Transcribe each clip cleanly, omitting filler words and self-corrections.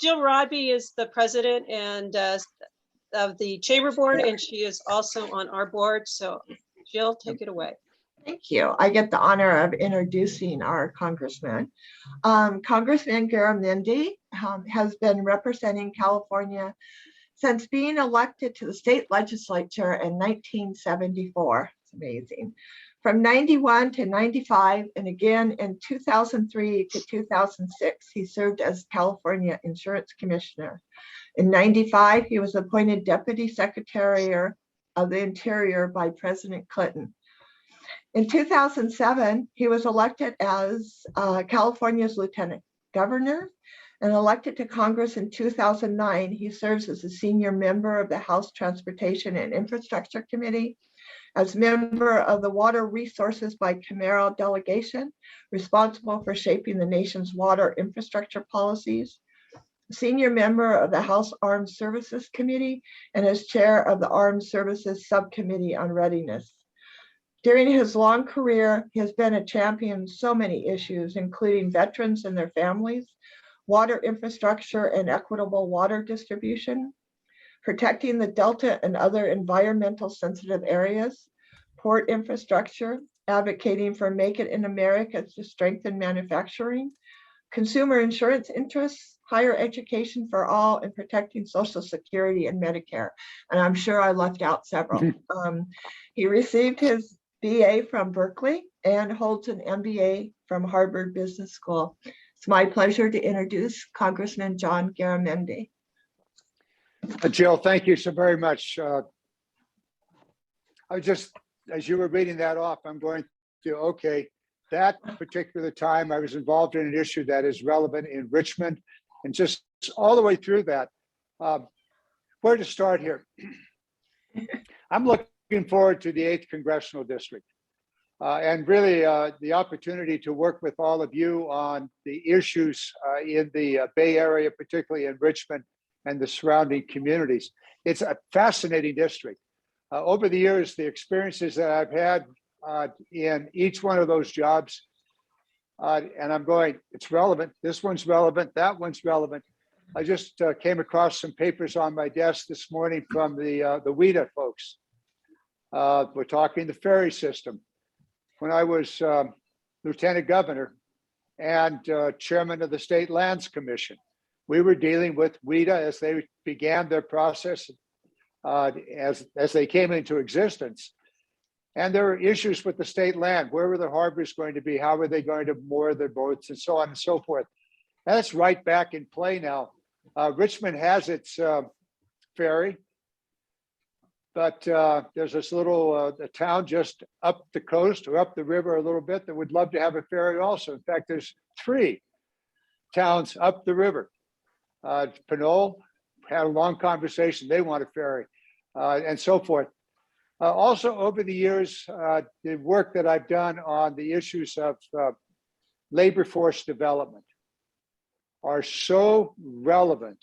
Jill Rodby is the president and of the Chamber Board, and she is also on our board. So Jill, take it away. Thank you. I get the honor of introducing our congressman. Congressman Garamendi has been representing California since being elected to the state legislature in 1974. It's amazing. From 91 to 95, and again in 2003 to 2006, he served as California Insurance Commissioner. In 95, he was appointed Deputy Secretary of the Interior by President Clinton. In 2007, he was elected as California's Lieutenant Governor and elected to Congress in 2009. He serves as a senior member of the House Transportation and Infrastructure Committee, as member of the Water Resources by Camaro delegation, responsible for shaping the nation's water infrastructure policies, senior member of the House Armed Services Committee, and as chair of the Armed Services Subcommittee on Readiness. During his long career, he has been a champion in so many issues, including veterans and their families, water infrastructure and equitable water distribution, protecting the Delta and other environmental sensitive areas, port infrastructure, advocating for Make It in America to strengthen manufacturing, consumer insurance interests, higher education for all, and protecting Social Security and Medicare. And I'm sure I left out several. He received his BA from Berkeley and holds an MBA from Harvard Business School. It's my pleasure to introduce Congressman John Garamendi. Jill, thank you so very much. I just, as you were reading that off, I'm going to, okay, that particular time I was involved in an issue that is relevant in Richmond, and just all the way through that. Where to start here? I'm looking forward to the 8th Congressional District and really the opportunity to work with all of you on the issues in the Bay Area, particularly in Richmond and the surrounding communities. It's a fascinating district. Over the years, the experiences that I've had in each one of those jobs, and I'm going, it's relevant, this one's relevant, that one's relevant. I just came across some papers on my desk this morning from the WIDA folks. We're talking the ferry system. When I was Lieutenant Governor and Chairman of the State Lands Commission, we were dealing with WIDA as they began their process, as they came into existence. And there were issues with the state land. Where were the harbors going to be? How were they going to moor their boats, and so on and so forth. That's right back in play now. Richmond has its ferry, but there's this little a town just up the coast or up the river a little bit that would love to have a ferry also. In fact, there's 3 towns up the river. Pinole had a long conversation. They want a ferry, and so forth. Also, over the years, the work that I've done on the issues of labor force development are so relevant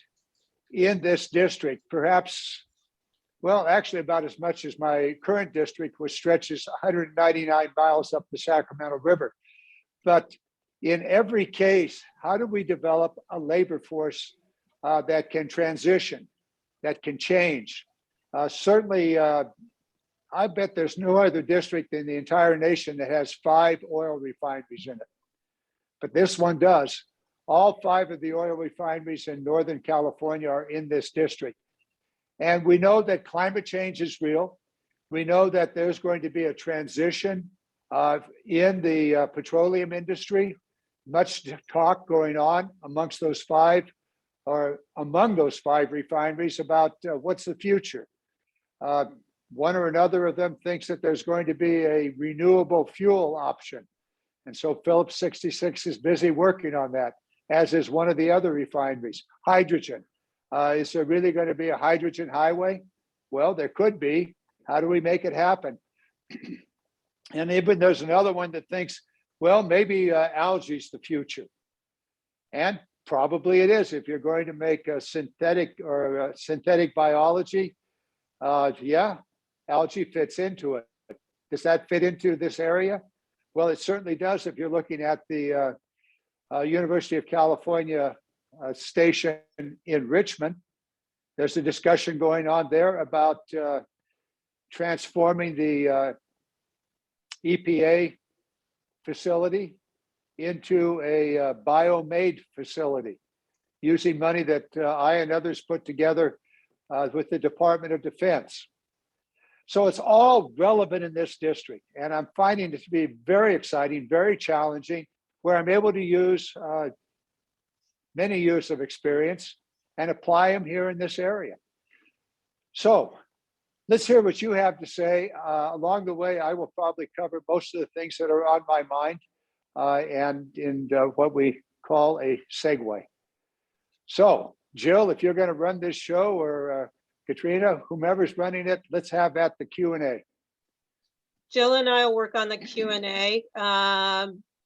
in this district, perhaps, well, actually about as much as my current district, which stretches 199 miles up the Sacramento River. But in every case, how do we develop a labor force that can transition, that can change? Certainly, I bet there's no other district in the entire nation that has 5 oil refineries in it. But this one does. All 5 of the oil refineries in Northern California are in this district. And we know that climate change is real. We know that there's going to be a transition in the petroleum industry. Much talk going on amongst those 5 or among those 5 refineries about what's the future. One or another of them thinks that there's going to be a renewable fuel option. And so Phillips 66 is busy working on that, as is one of the other refineries. Hydrogen. Is there really going to be a hydrogen highway? Well, there could be. How do we make it happen? And even there's another one that thinks, well, maybe algae's the future. And probably it is. If you're going to make a synthetic or synthetic biology, yeah, algae fits into it. Does that fit into this area? Well, it certainly does if you're looking at the University of California station in Richmond. There's a discussion going on there about transforming the EPA facility into a bio-made facility using money that I and others put together with the Department of Defense. So it's all relevant in this district, and I'm finding it to be very exciting, very challenging, where I'm able to use many years of experience and apply them here in this area. So let's hear what you have to say. Along the way, I will probably cover most of the things that are on my mind and in what we call a segue. So Jill, if you're going to run this show, or Katrina, whomever's running it, let's have at the Q&A. Jill and I will work on the Q&A.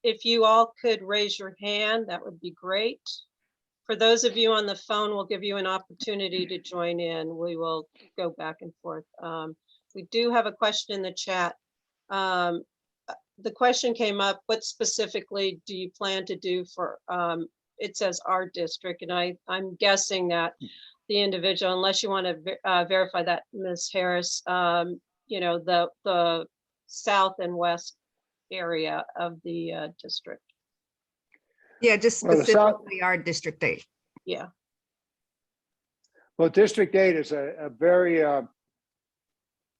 If you all could raise your hand, that would be great. For those of you on the phone, we'll give you an opportunity to join in. We will go back and forth. We do have a question in the chat. The question came up, what specifically do you plan to do for, it says our district, and I'm guessing that the individual, unless you want to verify that, Ms. Harris, you know, the south and west area of the district. Yeah, just Well, specifically our District 8. Yeah. Well, District 8 is a very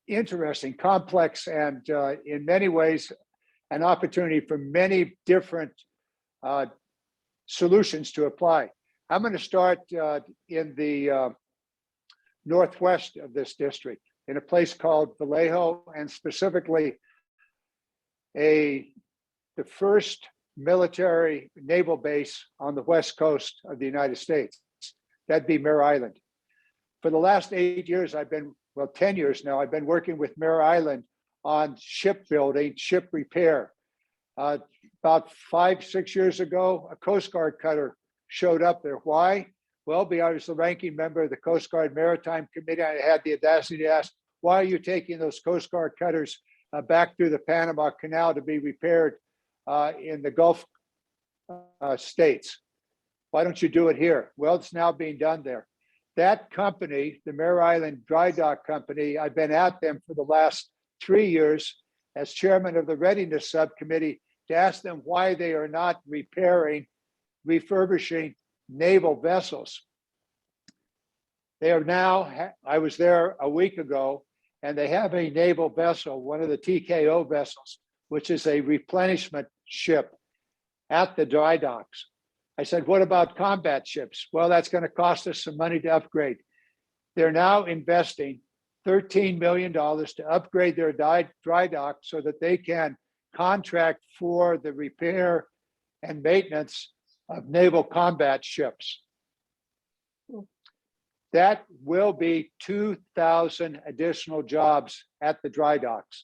interesting, complex, and in many ways, an opportunity for many different solutions to apply. I'm going to start in the northwest of this district, in a place called Vallejo, and specifically the first military naval base on the west coast of the United States. That'd be Mare Island. For the last 8 years, 10 years now, I've been working with Mare Island on shipbuilding, ship repair. About 5-6 years ago, a Coast Guard cutter showed up there. Why? Well, because I was the ranking member of the Coast Guard Maritime Committee. I had the audacity to ask, why are you taking those Coast Guard cutters back through the Panama Canal to be repaired in the Gulf states? Why don't you do it here? Well, it's now being done there. That company, the Mare Island Dry Dock Company, I've been at them for the last 3 years as chairman of the Readiness Subcommittee to ask them why they are not repairing, refurbishing naval vessels. They are now, I was there a week ago, and they have a naval vessel, one of the TKO vessels, which is a replenishment ship at the dry docks. I said, what about combat ships? Well, that's going to cost us some money to upgrade. They're now investing $13 million to upgrade their dry dock so that they can contract for the repair and maintenance of naval combat ships. That will be 2,000 additional jobs at the dry docks.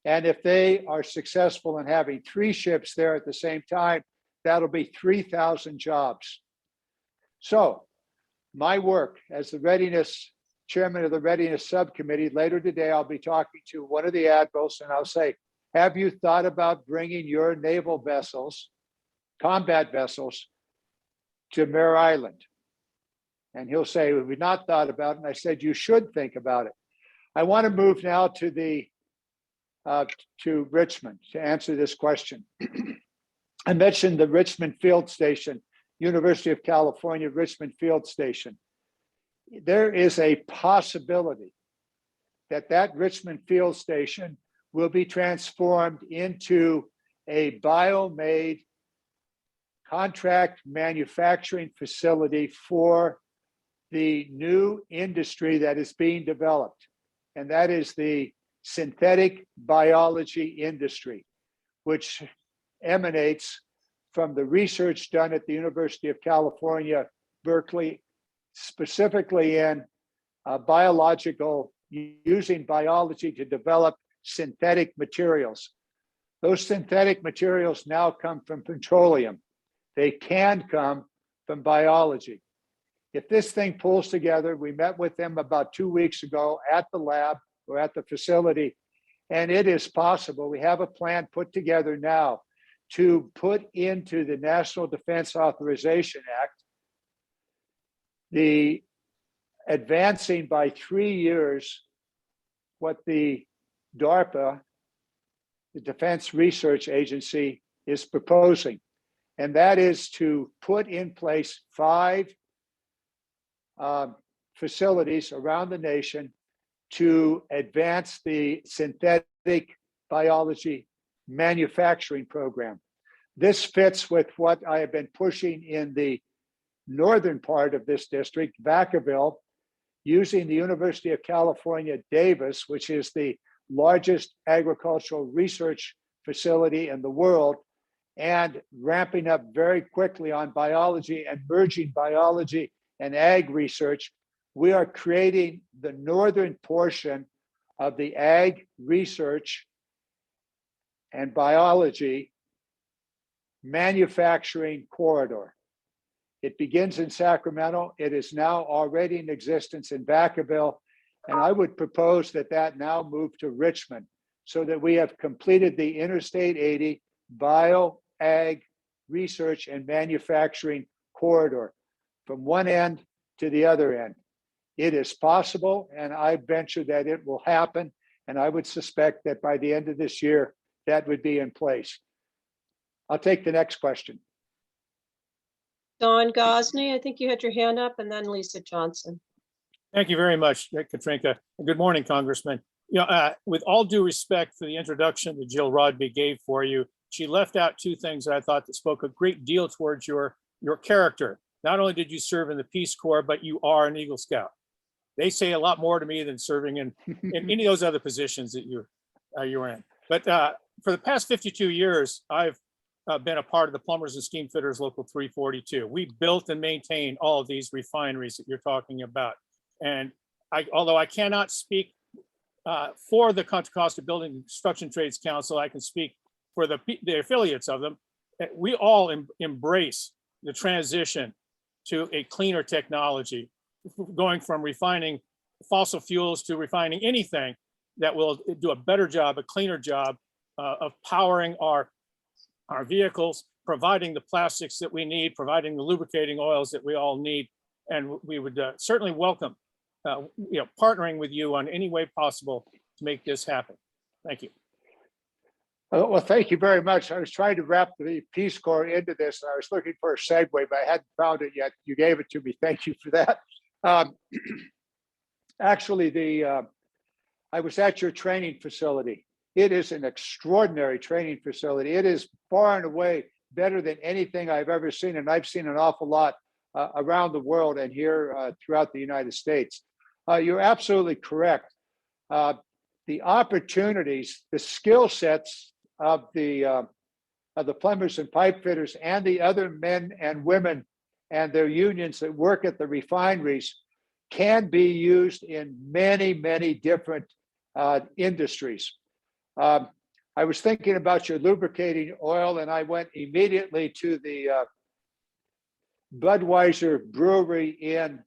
And if they are successful in having 3 ships there at the same time, that'll be 3,000 jobs. So my work as the chairman of the Readiness Subcommittee, later today, I'll be talking to one of the admirals and I'll say, have you thought about bringing your naval vessels, combat vessels, to Mare Island? And he'll say, we've not thought about it. And I said, you should think about it. I want to move now to Richmond to answer this question. I mentioned the Richmond Field Station, University of California, Richmond Field Station. There is a possibility that Richmond Field Station will be transformed into a bio-made contract manufacturing facility for the new industry that is being developed, and that is the synthetic biology industry, which emanates from the research done at the University of California, Berkeley, specifically in using biology to develop synthetic materials. Those synthetic materials now come from petroleum. They can come from biology. If this thing pulls together, we met with them about 2 weeks ago at the lab or at the facility, and it is possible. We have a plan put together now to put into the National Defense Authorization Act the advancing by 3 years what the DARPA, the Defense Research Agency, is proposing. And that is to put in place 5 facilities around the nation to advance the synthetic biology manufacturing program. This fits with what I have been pushing in the northern part of this district, Vacaville, using the University of California, Davis, which is the largest agricultural research facility in the world, and ramping up very quickly on biology and merging biology and ag research. We are creating the northern portion of the ag research and biology manufacturing corridor. It begins in Sacramento. It is now already in existence in Vacaville. And I would propose that that now move to Richmond so that we have completed the Interstate 80 bio, ag, research, and manufacturing corridor from one end to the other end. It is possible, and I venture that it will happen. And I would suspect that by the end of this year, that would be in place. I'll take the next question. Don Gosney, I think you had your hand up, and then Lisa Johnson. Thank you very much, Katrinka. Good morning, Congressman. You know, with all due respect for the introduction that Jill Rodby gave for you, she left out 2 things that I thought that spoke a great deal towards your character. Not only did you serve in the Peace Corps, but you are an Eagle Scout. They say a lot more to me than serving in any of those other positions that you're in. But for the past 52 years, I've been a part of the Plumbers and Steam Fitters Local 342. We built and maintained all of these refineries that you're talking about. And although I cannot speak for the Contra Costa Building and Construction Trades Council, I can speak for the affiliates of them. We all embrace the transition to a cleaner technology, going from refining fossil fuels to refining anything that will do a better job, a cleaner job of powering our vehicles, providing the plastics that we need, providing the lubricating oils that we all need. And we would certainly welcome partnering with you on any way possible to make this happen. Thank you. Well, thank you very much. I was trying to wrap the Peace Corps into this. And I was looking for a segue, but I hadn't found it yet. You gave it to me. Thank you for that. Actually, I was at your training facility. It is an extraordinary training facility. It is far and away better than anything I've ever seen. And I've seen an awful lot around the world and here throughout the United States. You're absolutely correct. The opportunities, the skill sets of the plumbers and pipe fitters and the other men and women and their unions that work at the refineries can be used in many, many different industries. I was thinking about your lubricating oil, and I went immediately to the Budweiser brewery in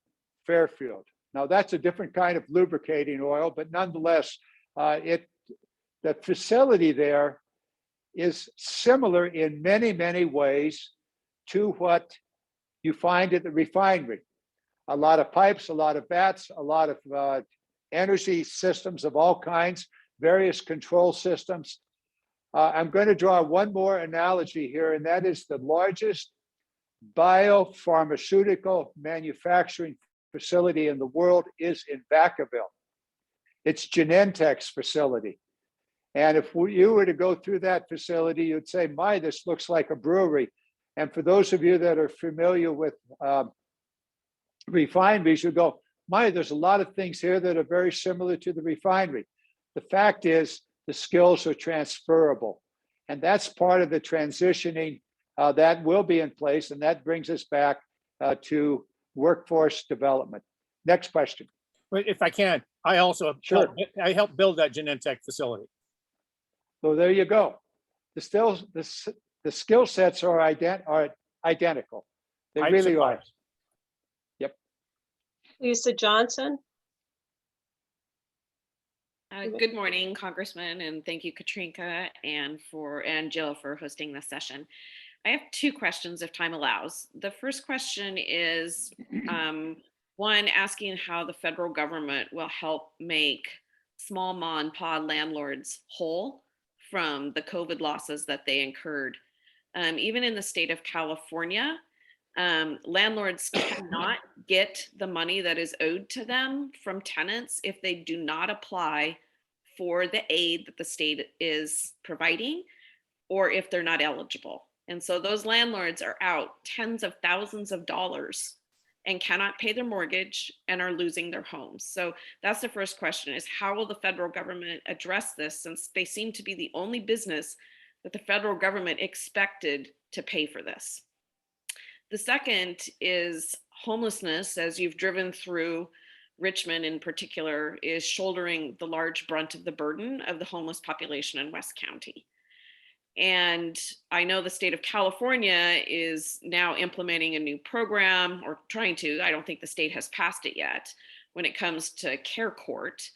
Fairfield. Now that's a different kind of lubricating oil, but nonetheless, the facility there is similar in many, many ways to what you find at the refinery. A lot of pipes, a lot of vats, a lot of energy systems of all kinds, various control systems. I'm going to draw one more analogy here, and that is the largest biopharmaceutical manufacturing facility in the world is in Vacaville. It's Genentech's facility. And if you were to go through that facility, you'd say, my, this looks like a brewery. And for those of you that are familiar with refineries, you go, my, there's a lot of things here that are very similar to the refinery. The fact is, the skills are transferable. And that's part of the transitioning that will be in place. And that brings us back to workforce development. Next question. If I can, I also helped build that Genentech facility. So there you go. The skill sets are identical. They really are. Yep. Lisa Johnson. Good morning, Congressman, and thank you, Katrinka, and Jill for hosting this session. I have 2 questions, if time allows. The first question is, One, asking how the federal government will help make small mom and pop landlords whole from the COVID losses that they incurred. Even in the state of California, landlords cannot get the money that is owed to them from tenants if they do not apply for the aid that the state is providing, or if they're not eligible. And so those landlords are out tens of thousands of dollars and cannot pay their mortgage and are losing their homes. So that's the first question, is how will the federal government address this, since they seem to be the only business that the federal government expected to pay for this? The second is homelessness, as you've driven through Richmond in particular, is shouldering the large brunt of the burden of the homeless population in West County. And I know the state of California is now implementing a new program, or trying to. I don't think the state has passed it yet when it comes to care court.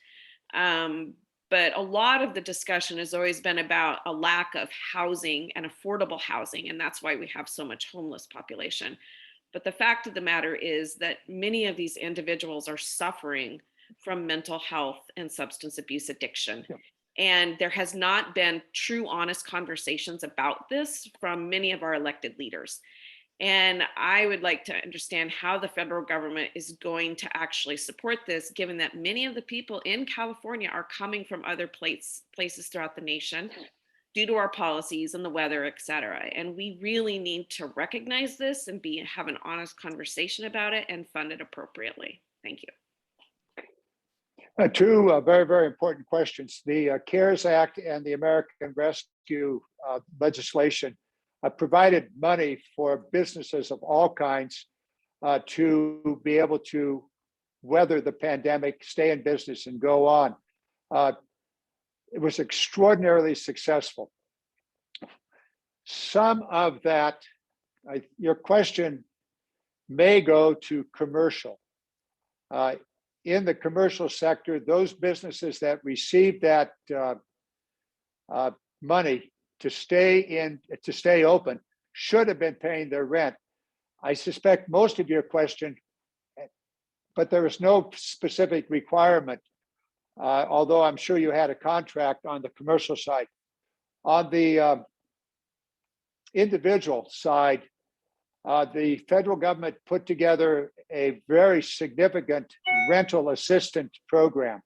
But a lot of the discussion has always been about a lack of housing and affordable housing, and that's why we have so much homeless population. But the fact of the matter is that many of these individuals are suffering from mental health and substance abuse addiction. Yep. And there has not been true, honest conversations about this from many of our elected leaders. And I would like to understand how the federal government is going to actually support this, given that many of the people in California are coming from other places throughout the nation due to our policies and the weather, et cetera. And we really need to recognize this and have an honest conversation about it and fund it appropriately. Thank you. Two very, very important questions. The CARES Act and the American Rescue legislation provided money for businesses of all kinds to be able to weather the pandemic, stay in business, and go on. It was extraordinarily successful. Some of that, your question may go to commercial. In the commercial sector, those businesses that received that money to stay open should have been paying their rent. I suspect most of your question, but there is no specific requirement, although I'm sure you had a contract on the commercial side. On the individual side, the federal government put together a very significant rental assistance program.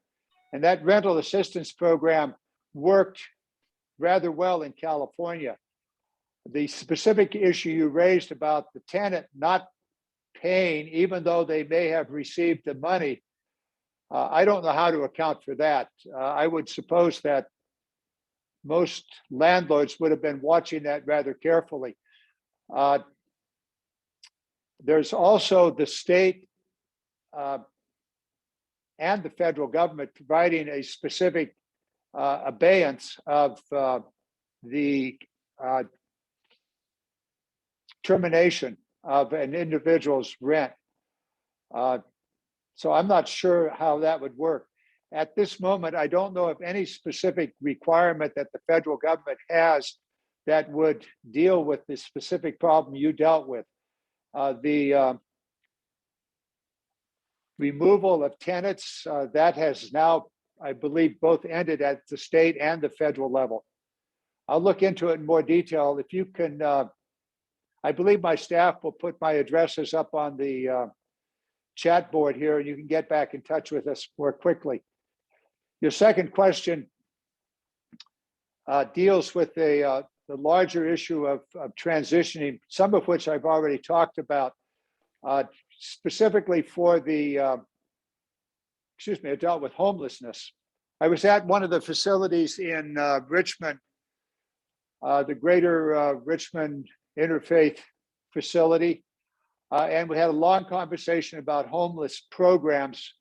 And that rental assistance program worked rather well in California. The specific issue you raised about the tenant not paying, even though they may have received the money, I don't know how to account for that. I would suppose that most landlords would have been watching that rather carefully. There's also the state and the federal government providing a specific abeyance of the termination of an individual's rent. So I'm not sure how that would work. At this moment, I don't know of any specific requirement that the federal government has that would deal with the specific problem you dealt with. The removal of tenants, that has now, I believe, both ended at the state and the federal level. I'll look into it in more detail. If you can, I believe my staff will put my addresses up on the chat board here, and you can get back in touch with us more quickly. Your second question deals with the larger issue of transitioning, some of which I've already talked about, specifically for the, I dealt with homelessness. I was at one of the facilities in Richmond, the Greater Richmond Interfaith Facility, and we had a long conversation about homeless programs,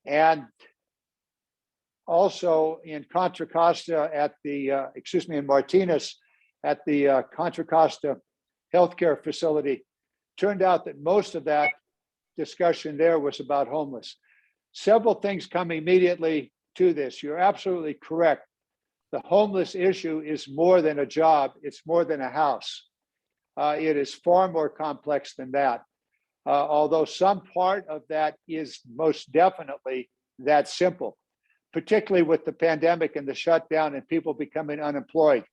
and also in Contra Costa at the, in Martinez at the Contra Costa healthcare facility. Turned out that most of that discussion there was about homeless. Several things come immediately to this. You're absolutely correct. The homeless issue is more than a job. It's more than a house. It is far more complex than that. although some part of that is most definitely that simple, particularly with the pandemic and the shutdown and people becoming unemployed.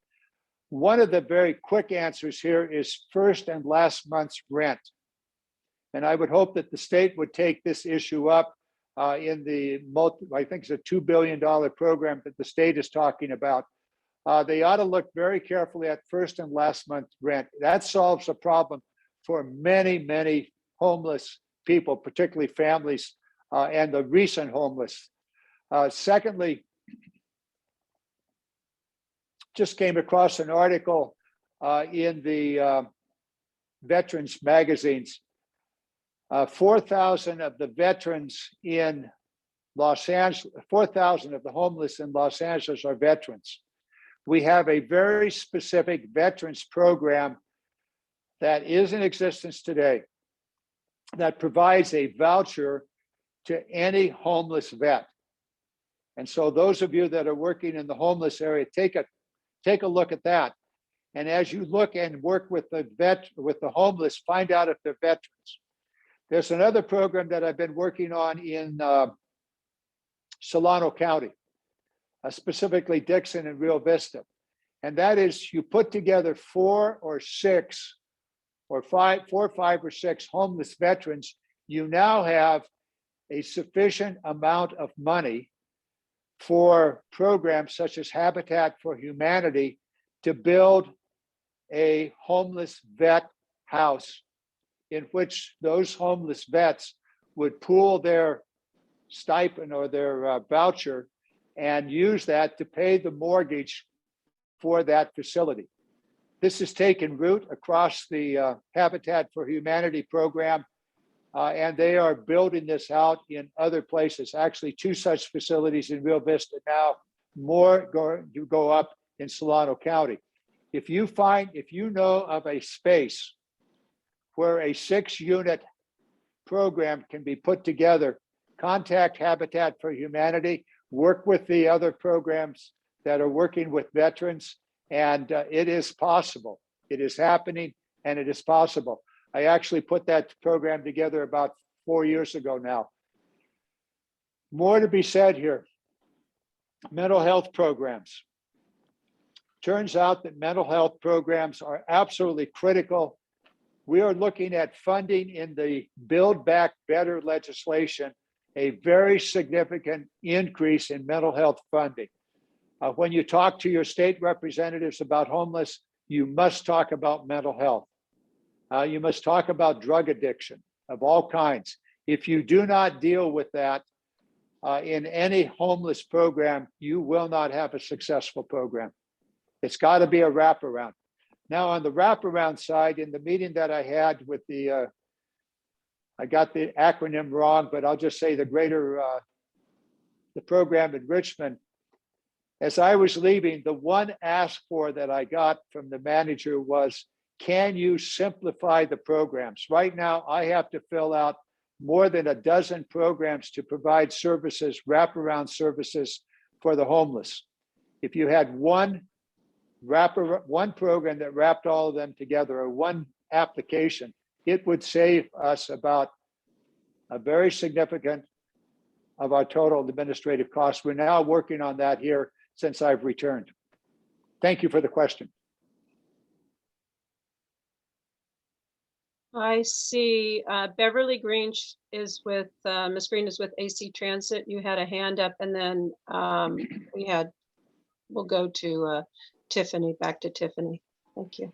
One of the very quick answers here is first and last month's rent. And I would hope that the state would take this issue up in the, I think it's a $2 billion program that the state is talking about. They ought to look very carefully at first and last month's rent. That solves a problem for many, many homeless people, particularly families and the recent homeless. Secondly, just came across an article in the veterans magazines. 4,000 of the veterans in Los Angeles, 4,000 of the homeless in Los Angeles are veterans. We have a very specific veterans program that is in existence today that provides a voucher to any homeless vet. And so those of you that are working in the homeless area, take a look at that. And as you look and work with the homeless, find out if they're veterans. There's another program that I've been working on in Solano County, specifically Dixon and Rio Vista. And that is you put together 4 or 5 or 6 homeless veterans, you now have a sufficient amount of money for programs such as Habitat for Humanity to build a homeless vet house in which those homeless vets would pool their stipend or their voucher and use that to pay the mortgage for that facility. This has taken root across the Habitat for Humanity program, and they are building this out in other places. Actually, 2 such facilities in Rio Vista now, more going to go up in Solano County. If you know of a space where a 6-unit program can be put together, contact Habitat for Humanity, work with the other programs that are working with veterans, and it is possible. It is happening, and it is possible. I actually put that program together about 4 years ago now. More to be said here. Mental health programs. Turns out that mental health programs are absolutely critical. We are looking at funding in the Build Back Better legislation, a very significant increase in mental health funding. When you talk to your state representatives about homeless, you must talk about mental health. You must talk about drug addiction of all kinds. If you do not deal with that in any homeless program, you will not have a successful program. It's got to be a wraparound. Now, on the wraparound side, in the meeting that I had with the, I got the acronym wrong, but I'll just say the program in Richmond. As I was leaving, the one ask for that I got from the manager was, can you simplify the programs? Right now, I have to fill out more than a dozen programs to provide services, wraparound services for the homeless. If you had one program that wrapped all of them together, or one application, it would save us about a very significant of our total administrative costs. We're now working on that here since I've returned. Thank you for the question. I see Beverly Green is with, Ms. Green is with AC Transit. You had a hand up, and then we'll go to Tiffany, back to Tiffany. Thank you.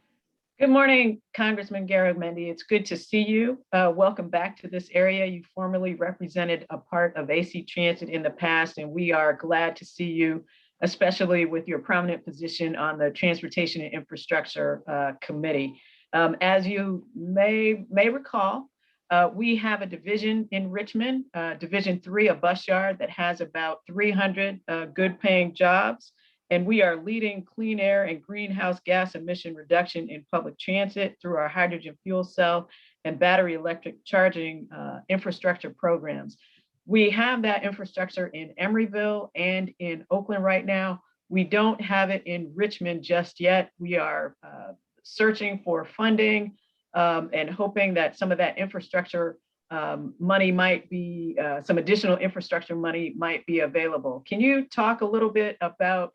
Good morning, Congressman Garamendi. It's good to see you. Welcome back to this area. You formerly represented a part of AC Transit in the past, and we are glad to see you, especially with your prominent position on the Transportation and Infrastructure Committee. As you may recall, we have a division in Richmond, Division 3, a bus yard that has about 300 good paying jobs. And we are leading clean air and greenhouse gas emission reduction in public transit through our hydrogen fuel cell and battery electric charging infrastructure programs. We have that infrastructure in Emeryville and in Oakland right now. We don't have it in Richmond just yet. We are searching for funding and hoping that some of that infrastructure money might be, some additional infrastructure money might be available. Can you talk a little bit about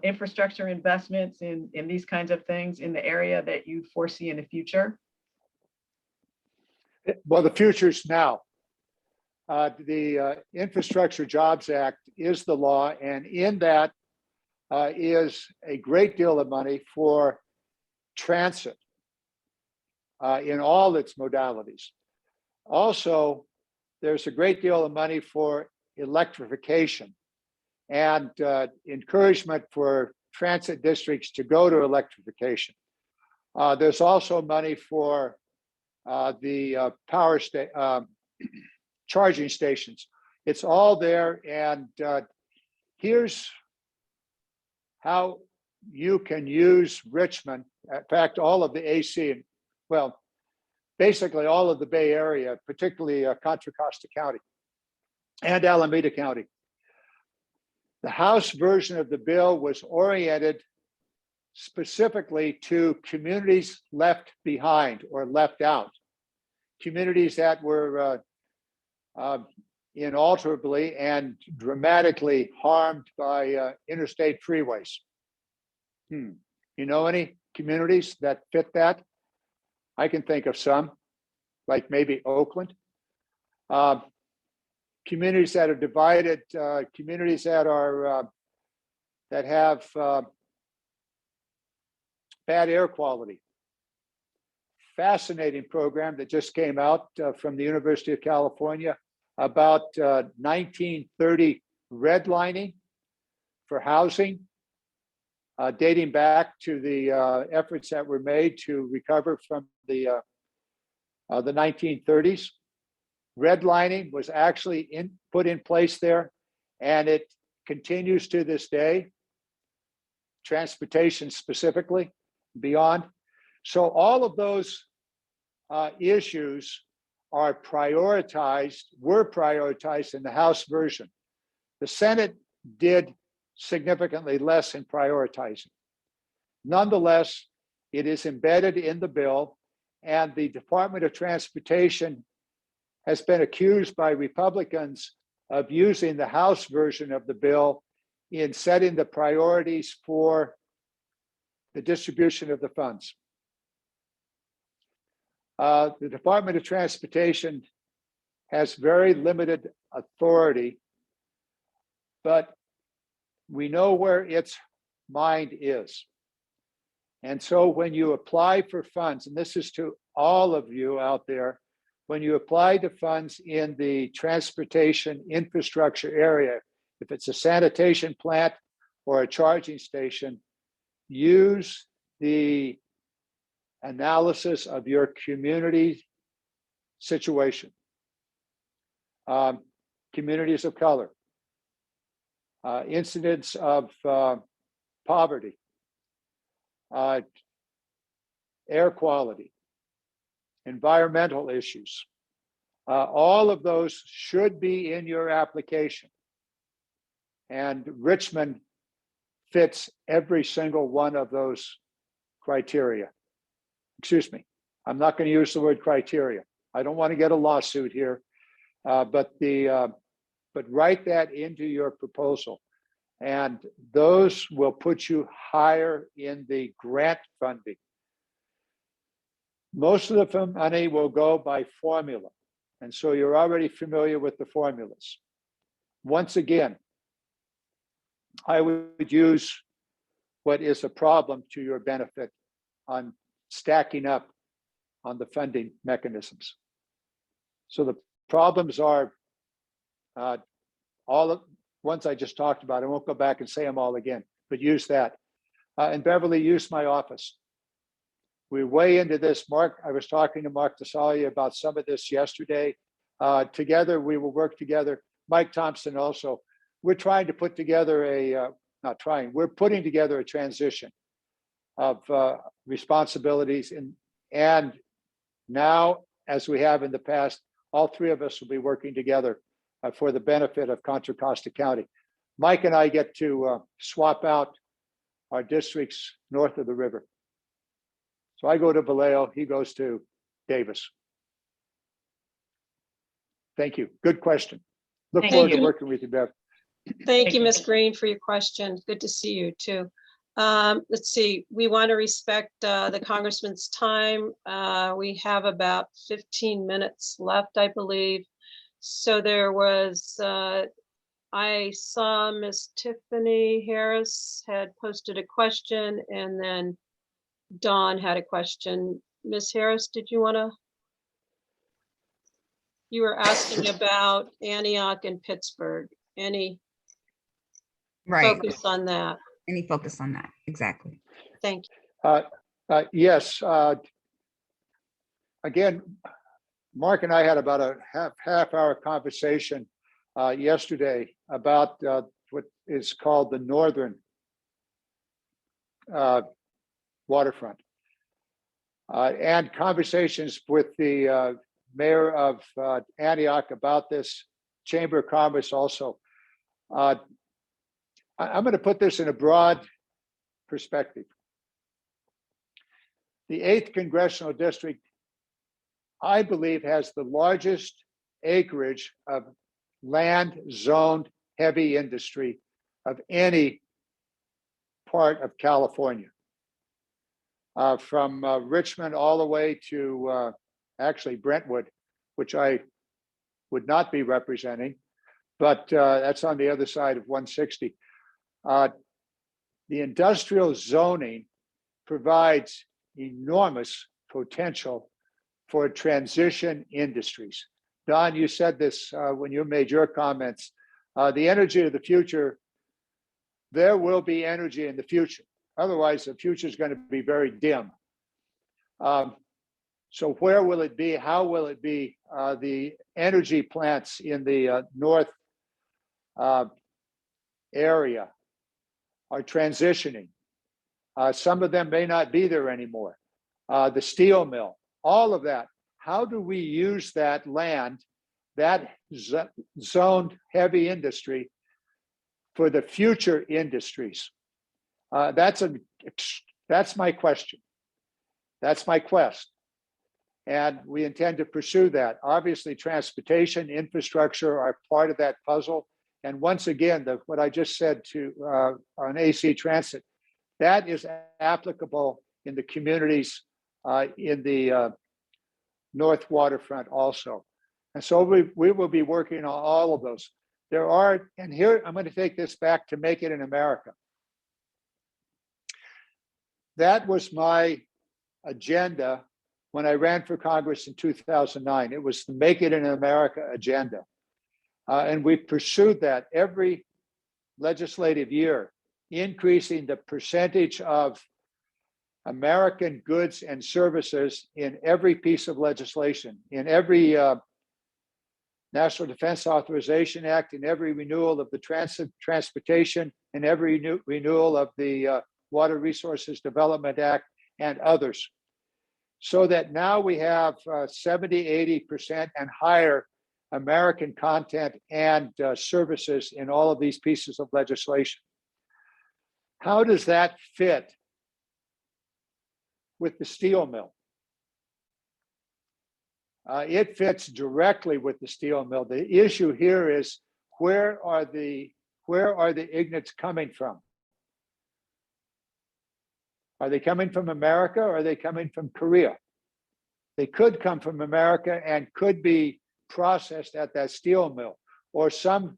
infrastructure investments in these kinds of things in the area that you foresee in the future? Well, the future's now. The Infrastructure Jobs Act is the law, and in that is a great deal of money for transit in all its modalities. Also, there's a great deal of money for electrification and encouragement for transit districts to go to electrification. There's also money for the charging stations. It's all there, and here's how you can use Richmond. In fact, all of the AC, well, basically all of the Bay Area, particularly Contra Costa County and Alameda County. The House version of the bill was oriented specifically to communities left behind or left out, communities that were inalterably and dramatically harmed by interstate freeways. You know any communities that fit that? I can think of some, like maybe Oakland. Communities that are divided, communities that are that have bad air quality. Fascinating program that just came out from the University of California about 1930 redlining for housing, dating back to the efforts that were made to recover from the 1930s. Redlining was actually put in place there, and it continues to this day. Transportation specifically, beyond. So all of those issues are prioritized, were prioritized in the House version. The Senate did significantly less in prioritizing. Nonetheless, it is embedded in the bill, and the Department of Transportation has been accused by Republicans of using the House version of the bill in setting the priorities for the distribution of the funds. The Department of Transportation has very limited authority, but we know where its mind is. And so when you apply for funds, and this is to all of you out there, when you apply to funds in the transportation infrastructure area, if it's a sanitation plant or a charging station, use the analysis of your community situation. Communities of color, incidents of poverty, air quality, environmental issues. All of those should be in your application. And Richmond fits every single one of those criteria. Excuse me, I'm not going to use the word criteria. I don't want to get a lawsuit here, but write that into your proposal. And those will put you higher in the grant funding. Most of the money will go by formula. And so you're already familiar with the formulas. Once again, I would use what is a problem to your benefit on stacking up on the funding mechanisms. So the problems are all the ones I just talked about. I won't go back and say them all again, but use that. And Beverly, use my office. We're way into this. Mark, I was talking to Mark DeSalia about some of this yesterday. Together, we will work together. Mike Thompson also. We're trying to put together we're putting together a transition of responsibilities. And now, as we have in the past, all three of us will be working together for the benefit of Contra Costa County. Mike and I get to swap out our districts north of the river. So I go to Vallejo, he goes to Davis. Thank you. Good question. Look Thank forward to you. working with you, Bev. Thank Thank you, you. Ms. Green, for your question. Good to see you too. Let's see, we want to respect the congressman's time. We have about 15 minutes left, I believe. So there was, I saw Miss Tiffany Harris had posted a question, and then Dawn had a question. Miss Harris, did you want to? You were asking about Antioch and Pittsburgh. Any Right. focus on that? Any focus on that? Exactly. Thank you. Yes. Again, Mark and I had about a half-hour conversation yesterday about what is called the Northern waterfront, and conversations with the mayor of Antioch about this, Chamber of Commerce also. I'm going to put this in a broad perspective. The 8th Congressional District, I believe, has the largest acreage of land zoned heavy industry of any part of California. From Richmond all the way to actually Brentwood, which I would not be representing, but that's on the other side of 160. The industrial zoning provides enormous potential for transition industries. Don, you said this when you made your comments. The energy of the future, there will be energy in the future. Otherwise, the future is going to be very dim. So where will it be? How will it be? The energy plants in the north area are transitioning. Some of them may not be there anymore. The steel mill, all of that. How do we use that land, that zoned heavy industry, for the future industries? That's my question. That's my quest. And we intend to pursue that. Obviously, transportation, infrastructure are part of that puzzle. And once again, what I just said on AC Transit, that is applicable in the communities in the North Waterfront also. And so we will be working on all of those. There are, and here I'm going to take this back to Make It in America. That was my agenda when I ran for Congress in 2009. It was the Make It in America agenda. And we pursued that every legislative year, increasing the percentage of American goods and services in every piece of legislation, in every National Defense Authorization Act, in every renewal of the transportation, in every renewal of the Water Resources Development Act, and others. So that now we have 70, 80% and higher American content and services in all of these pieces of legislation. How does that fit with the steel mill? It fits directly with the steel mill. The issue here is where are the ignits coming from? Are they coming from America or are they coming from Korea? They could come from America and could be processed at that steel mill, or some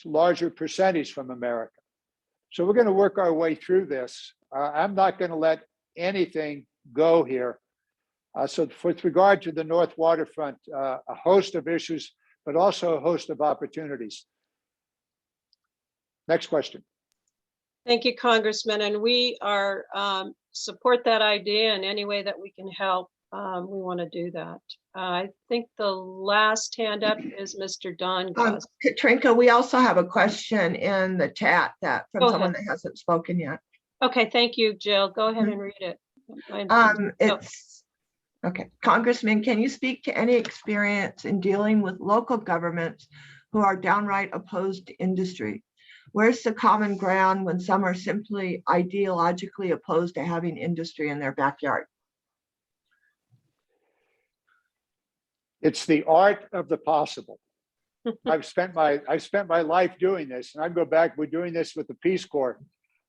larger percentage from America. So we're going to work our way through this. I'm not going to let anything go here. So with regard to the North Waterfront, a host of issues, but also a host of opportunities. Next question. Thank you, Congressman. And we are support that idea in any way that we can help. We want to do that. I think the last hand up is Mr. Don Gosney. Katrinka, we also have a question in the chat from Go someone ahead. that hasn't spoken yet. Okay, thank you, Jill. Go ahead and read it. It's okay. Congressman, can you speak to any experience in dealing with local governments who are downright opposed to industry? Where's the common ground when some are simply ideologically opposed to having industry in their backyard? It's the art of the possible. I've spent my life doing this, and I go back. We're doing this with the Peace Corps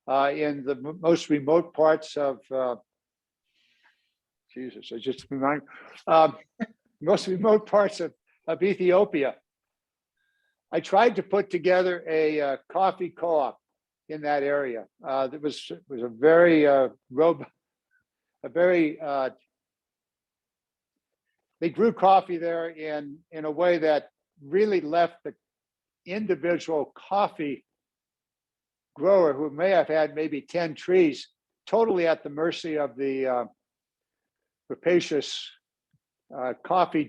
in the most remote parts of Jesus. I just remind most remote parts of Ethiopia. I tried to put together a coffee co-op in that area. That was a very they grew coffee there in a way that really left the individual coffee grower, who may have had maybe 10 trees, totally at the mercy of the rapacious coffee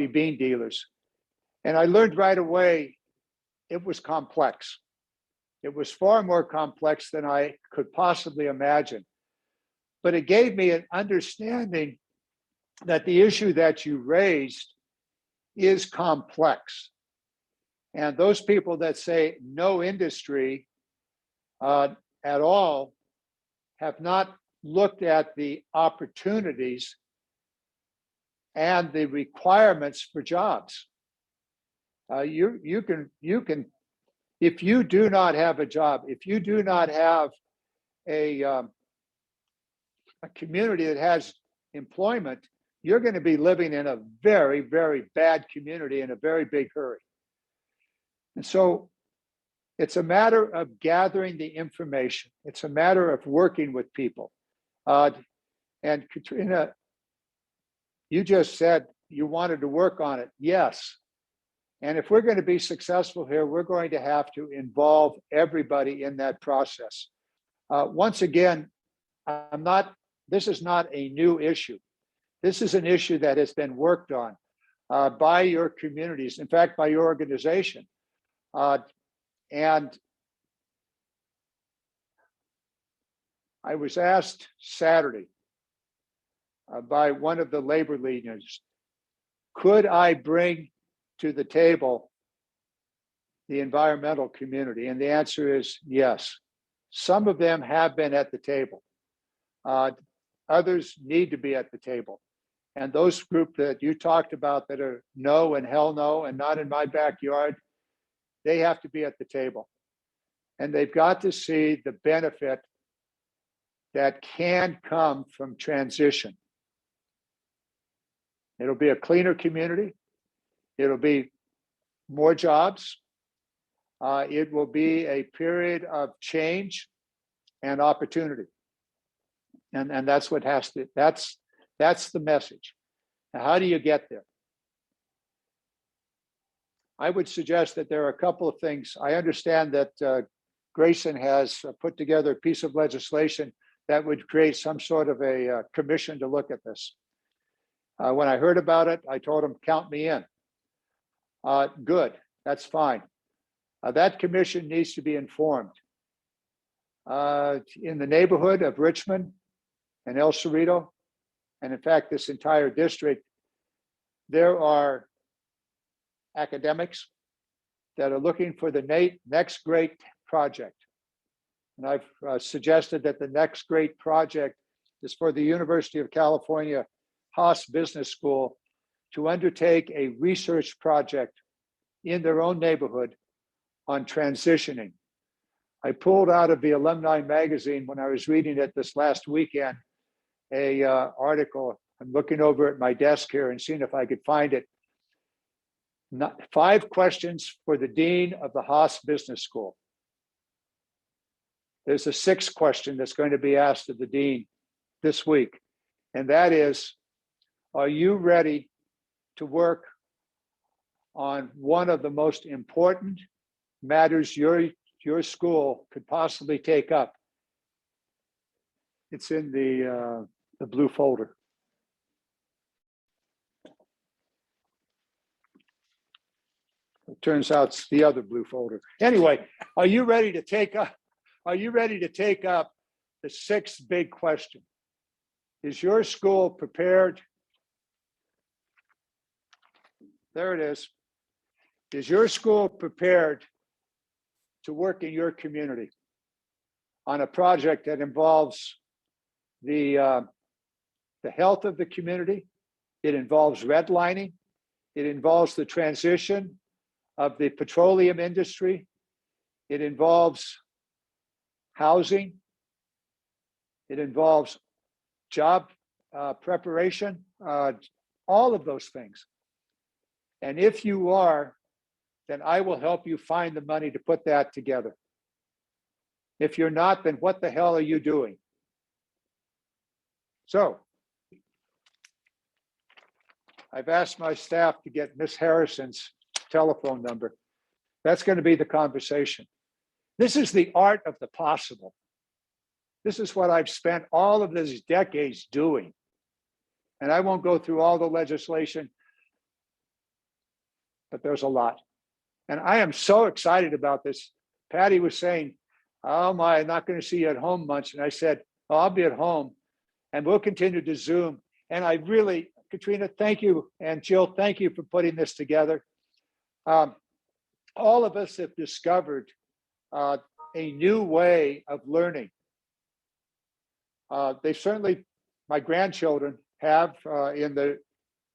bean dealers. And I learned right away it was complex. It was far more complex than I could possibly imagine. But it gave me an understanding that the issue that you raised is complex. And those people that say no industry at all have not looked at the opportunities and the requirements for jobs. You can, if you do not have a job, if you do not have a community that has employment, you're going to be living in a very, very bad community in a very big hurry. And so it's a matter of gathering the information. It's a matter of working with people. And Katrina, you just said you wanted to work on it. Yes. And if we're going to be successful here, we're going to have to involve everybody in that process. Once again, this is not a new issue. This is an issue that has been worked on by your communities, in fact, by your organization. And I was asked Saturday by one of the labor leaders, could I bring to the table the environmental community? And the answer is yes. Some of them have been at the table. Others need to be at the table. And those group that you talked about that are no and hell no and not in my backyard, they have to be at the table. And they've got to see the benefit that can come from transition. It'll be a cleaner community. It'll be more jobs. It will be a period of change and opportunity. And that's what has to, that's the message. Now, how do you get there? I would suggest that there are a couple of things. I understand that Grayson has put together a piece of legislation that would create some sort of a commission to look at this. When I heard about it, I told him, count me in. Good, that's fine. That commission needs to be informed. In the neighborhood of Richmond and El Cerrito, and in fact, this entire district, there are academics that are looking for the next great project. And I've suggested that the next great project is for the University of California Haas Business School to undertake a research project in their own neighborhood on transitioning. I pulled out of the alumni magazine when I was reading it this last weekend, a article. I'm looking over at my desk here and seeing if I could find it. 5 questions for the dean of the Haas Business School. There's a 6th question that's going to be asked of the dean this week, and that is, are you ready to work on one of the most important matters your school could possibly take up? It's in the blue folder. It turns out it's the other blue folder. Anyway, are you ready to take up? Are you ready to take up the 6th big question? Is your school prepared? There it is. Is your school prepared to work in your community on a project that involves the health of the community, It involves redlining. It involves the transition of the petroleum industry. It involves housing. It involves job preparation, all of those things. And if you are, then I will help you find the money to put that together. If you're not, then what the hell are you doing? So I've asked my staff to get Miss Harrison's telephone number. That's going to be the conversation. This is the art of the possible. This is what I've spent all of these decades doing. And I won't go through all the legislation, but there's a lot. And I am so excited about this. Patty was saying, oh my, I'm not going to see you at home much. And I said, oh, I'll be at home and we'll continue to Zoom. And I really, Katrina, thank you. And Jill, thank you for putting this together. All of us have discovered a new way of learning. They certainly, my grandchildren have in the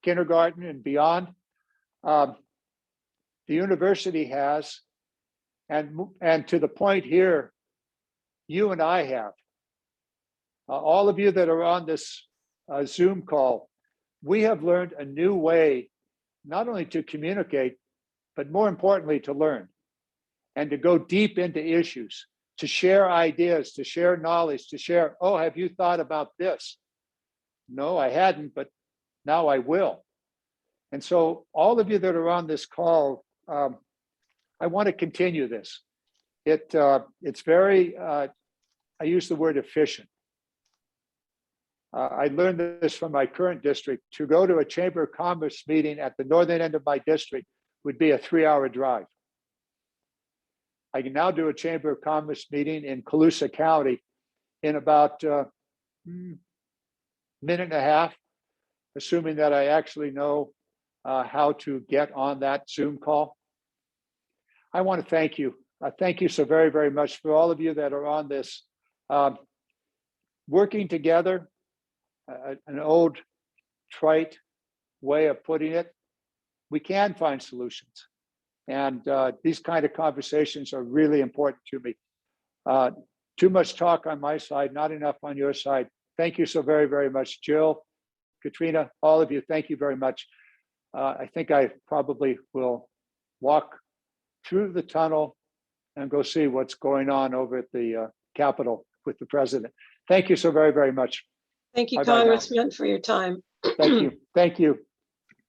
kindergarten and beyond. The university has, and to the point here, you and I have. All of you that are on this Zoom call, we have learned a new way, not only to communicate, but more importantly, to learn and to go deep into issues, to share ideas, to share knowledge, to share, oh, have you thought about this? No, I hadn't, but now I will. And so all of you that are on this call, I want to continue this. It's very, I use the word efficient. I learned this from my current district. To go to a Chamber of Commerce meeting at the northern end of my district would be a 3-hour drive. I can now do a Chamber of Commerce meeting in Colusa County in about minute and a half, assuming that I actually know how to get on that Zoom call. I want to thank you. Thank you so very, very much for all of you that are on this. Working together, an old trite way of putting it, we can find solutions. And these kind of conversations are really important to me. Too much talk on my side, not enough on your side. Thank you so very, very much, Jill, Katrina, all of you, thank you very much. I think I probably will walk through the tunnel and go see what's going on over at the Capitol with the president. Thank you so very, very much. Thank you, Bye-bye now. Congressman, for your time. Thank you. Thank you.